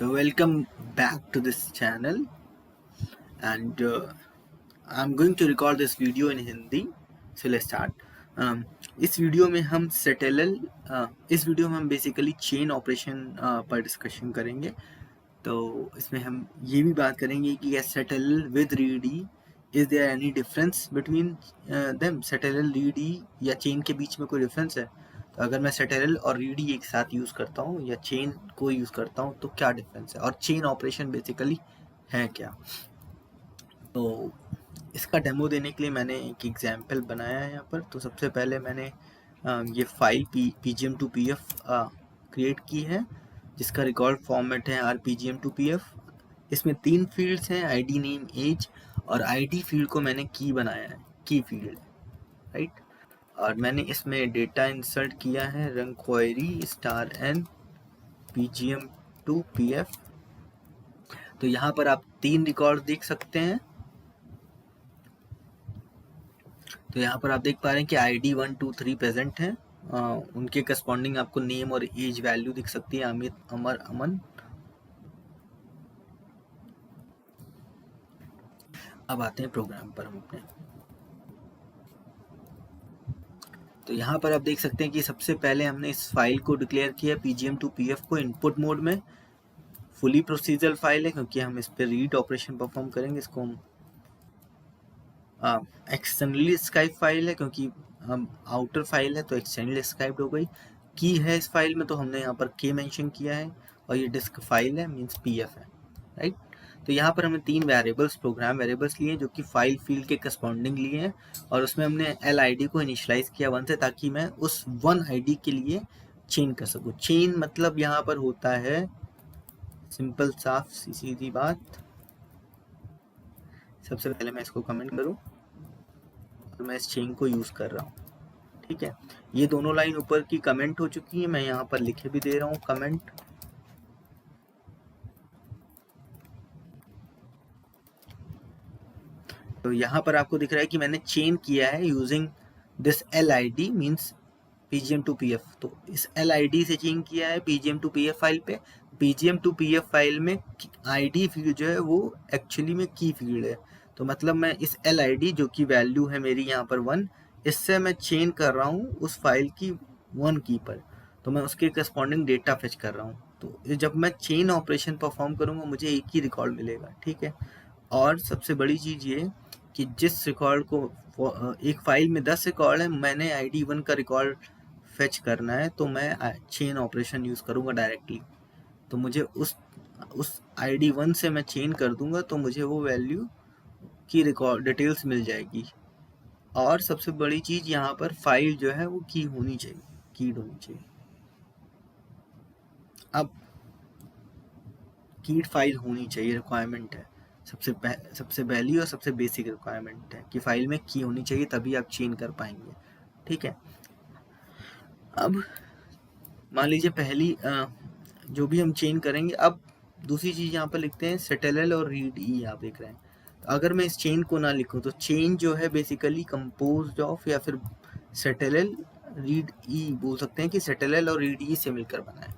So welcome back to this channel, and I'm going to record this video in Hindi. So let's start. इस video में हम इस video में हम basically chain operation पर discussion करेंगे. तो इसमें हम ये भी बात करेंगे कि settle with read E, is there any difference between them. Settle read E या चेन के बीच में कोई डिफरेंस है? तो अगर मैं सेटल और रीड ई एक साथ यूज़ करता हूँ या चेन को यूज़ करता हूँ तो क्या डिफरेंस है, और चेन ऑपरेशन बेसिकली है क्या. तो इसका डेमो देने के लिए मैंने एक एग्जाम्पल बनाया है यहाँ पर. तो सबसे पहले मैंने ये फाइल pgm2pf क्रिएट की है, जिसका रिकॉर्ड फॉर्मेट है rpgm2pf. इसमें 3 फील्ड्स हैं, आईडी, नेम, एज. और आईडी फील्ड को मैंने की बनाया है, की फील्ड, राइट. और मैंने इसमें डेटा इंसर्ट किया है रंग क्वेरी *n pgm2pf. तो यहाँ पर आप 3 रिकॉर्ड देख सकते हैं. तो यहाँ पर आप देख पा रहे हैं कि ID 1, 2, 3 प्रेजेंट हैं. उनके करस्पॉन्डिंग आपको नेम और एज वैल्यू दिख सकती है, अमित, अमर, अमन. अब आते हैं प्रोग्राम पर हम अपने. तो यहाँ पर आप देख सकते हैं कि सबसे पहले हमने इस फाइल को डिक्लेयर किया pgm2pf को इनपुट मोड में. फुली प्रोसीजरल फाइल है क्योंकि हम इस पर रीड ऑपरेशन परफॉर्म करेंगे. इसको हम एक्सटर्नली स्काइप फाइल है क्योंकि हम आउटर फाइल है तो एक्सटर्नली स्काइप्ड हो गई. की है इस फाइल में तो हमने यहाँ पर के मेंशन किया है, और ये डिस्क फाइल है मींस पीएफ है, राइट. तो यहाँ पर हमने 3 वेरिएबल्स, प्रोग्राम वेरिएबल्स लिए जो कि फाइल फील्ड के करस्पॉन्डिंग लिए हैं, और उसमें हमने एल आई डी को इनिशलाइज किया 1 से, ताकि मैं उस 1 आईडी के लिए चेन कर सकूँ. चेन मतलब यहाँ पर होता है सिंपल, साफ सीधी बात. सबसे पहले मैं इसको कमेंट करूँ, मैं इस चेन को यूज़ कर रहा हूँ, ठीक है. ये दोनों लाइन ऊपर की कमेंट हो चुकी है, मैं यहाँ पर लिखे भी दे रहा हूँ कमेंट. तो यहाँ पर आपको दिख रहा है कि मैंने चेन किया है using this LID means pgm2pf. तो इस LID से चेन किया है pgm2pf फाइल पे. pgm2pf फाइल में ID फील्ड जो है वो एक्चुअली में की फील्ड है. तो मतलब मैं इस LID जो कि वैल्यू है मेरी यहाँ पर 1, इससे मैं चेन कर रहा हूँ उस फाइल की 1 की पर. तो मैं उसके करस्पॉन्डिंग डेटा फेच कर रहा हूँ. तो जब मैं चेन ऑपरेशन परफॉर्म करूँगा मुझे एक ही रिकॉर्ड मिलेगा, ठीक है. और सबसे बड़ी चीज़ ये कि जिस रिकॉर्ड को एक फाइल में 10 रिकॉर्ड है, मैंने ID 1 का रिकॉर्ड फेच करना है तो मैं चेन ऑपरेशन यूज़ करूँगा डायरेक्टली. तो मुझे उस ID 1 से मैं चेन कर दूंगा तो मुझे वो वैल्यू की रिकॉर्ड डिटेल्स मिल जाएगी. और सबसे बड़ी चीज़ यहाँ पर फाइल जो है वो की होनी चाहिए, कीड होनी चाहिए. अब कीड फाइल होनी चाहिए, रिक्वायरमेंट है. सबसे पहली और सबसे बेसिक रिक्वायरमेंट है कि फाइल में की होनी चाहिए, तभी आप चेन कर पाएंगे, ठीक है. अब मान लीजिए पहली जो भी हम चेन करेंगे. अब दूसरी चीज़ यहाँ पर लिखते हैं सेटल और रीड ई, आप देख रहे हैं. तो अगर मैं इस चेन को ना लिखूँ तो चेन जो है बेसिकली कंपोज्ड ऑफ, या फिर सेटल रीड ई बोल सकते हैं कि सेटल और रीड ई से मिलकर बना है.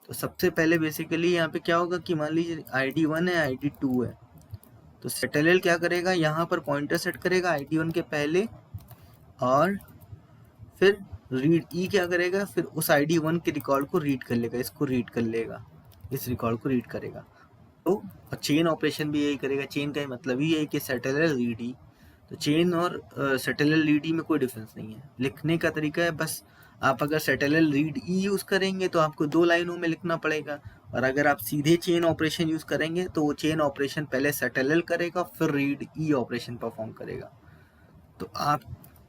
तो सबसे पहले बेसिकली यहाँ पे क्या होगा कि मान लीजिए ID 1 है, ID 2 है. तो सेटल क्या करेगा, यहाँ पर पॉइंटर सेट करेगा ID 1 के पहले, और फिर रीड ई क्या करेगा, फिर उस ID 1 के रिकॉर्ड को रीड कर लेगा, इसको रीड कर लेगा, इस रिकॉर्ड को रीड करेगा. तो चेन ऑपरेशन भी यही करेगा. चेन का मतलब ही है कि सेटल रीड ई. तो चेन और सेटल रीड ई में कोई डिफरेंस नहीं है. लिखने का तरीका है बस. आप अगर सेटल रीड ई यूज़ करेंगे तो आपको 2 लाइनों में लिखना पड़ेगा, और अगर आप सीधे चेन ऑपरेशन यूज़ करेंगे तो वो चेन ऑपरेशन पहले सेटल करेगा फिर रीड ई ऑपरेशन परफॉर्म करेगा. तो आप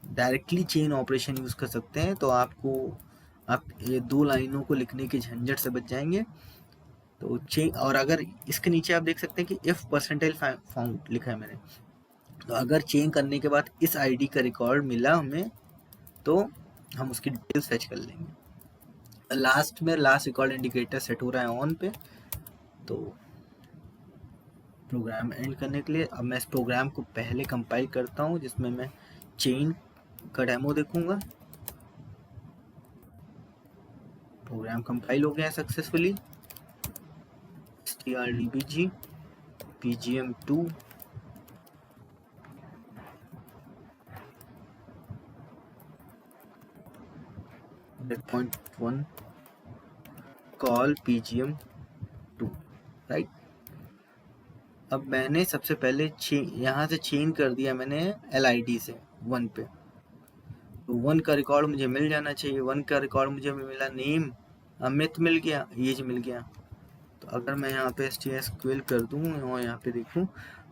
डायरेक्टली चेन ऑपरेशन यूज़ कर सकते हैं. तो आप ये 2 लाइनों को लिखने की झंझट से बच जाएंगे. तो चेन, और अगर इसके नीचे आप देख सकते हैं कि इफ परसेंटाइल फाउंड लिखा है मैंने. तो अगर चेन करने के बाद इस आईडी का रिकॉर्ड मिला हमें तो हम उसकी डिटेल्स फेच कर लेंगे. लास्ट में लास्ट रिकॉर्ड इंडिकेटर सेट हो रहा है ऑन पे. तो प्रोग्राम एंड करने के लिए अब मैं इस प्रोग्राम को पहले कंपाइल करता हूँ, जिसमें मैं चेन का डेमो देखूंगा. प्रोग्राम कंपाइल हो गया successfully. TRDBG PGM2 .1 call PGM2 right. अब मैंने सबसे पहले यहाँ से चेंज कर दिया मैंने LID से 1 पे, तो 1 का रिकॉर्ड मुझे मिल जाना चाहिए। 1 का रिकॉर्ड मुझे मिला, नेम अमित मिल गया, एज मिल गया। तो अगर मैं यहाँ पे STSQL कर दूँ और यहाँ पे देखूँ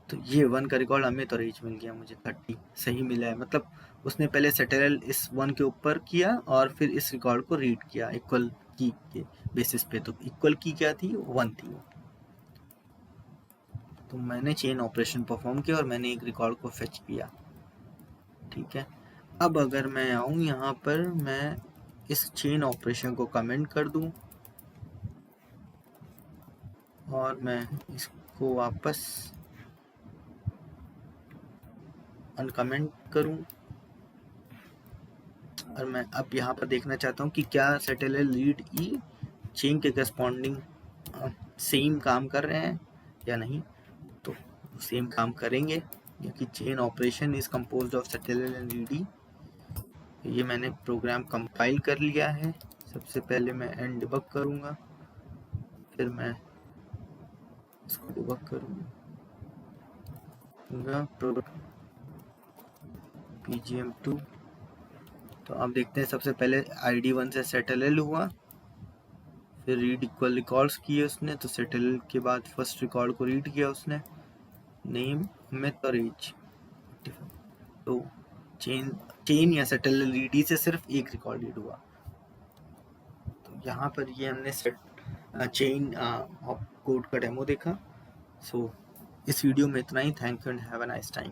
तो ये 1 का रिकॉर्ड अमित और एज मिल गया मुझे, 30 सही मिला है। मतलब उसने पहले सेटल इस 1 के ऊपर किया और फिर इस रिकॉर्ड को रीड किया इक्वल की के बेसिस पे। तो इक्वल की क्या थी, 1 थी। तो मैंने चेन ऑपरेशन परफॉर्म किया और मैंने एक रिकॉर्ड को फेच किया, ठीक है। अब अगर मैं आऊँ यहाँ पर, मैं इस चेन ऑपरेशन को कमेंट कर दूँ और मैं इसको वापस अनकमेंट करूँ और मैं अब यहाँ पर देखना चाहता हूँ कि क्या सेटल लीड ई चेन के करस्पॉन्डिंग सेम काम कर रहे हैं या नहीं। तो सेम काम करेंगे क्योंकि chain operation is composed of settle and lead E. ये मैंने प्रोग्राम कंपाइल कर लिया है। सबसे पहले मैं एंड डिबग करूँगा, फिर मैं इसको डिबग करूँगा प्रोडक्ट PGM2। तो आप देखते हैं सबसे पहले ID1 से सेटल हुआ, फिर रीड इक्वल रिकॉर्ड्स किए उसने। तो सेटल के बाद फर्स्ट रिकॉर्ड को रीड किया उसने, नेम अमित और एज। तो चेन या सेटल रीड से सिर्फ एक रिकॉर्ड रीड हुआ। तो यहाँ पर ये हमने चेन कोड का डेमो देखा। सो इस वीडियो में इतना ही। Thank you and have a nice time.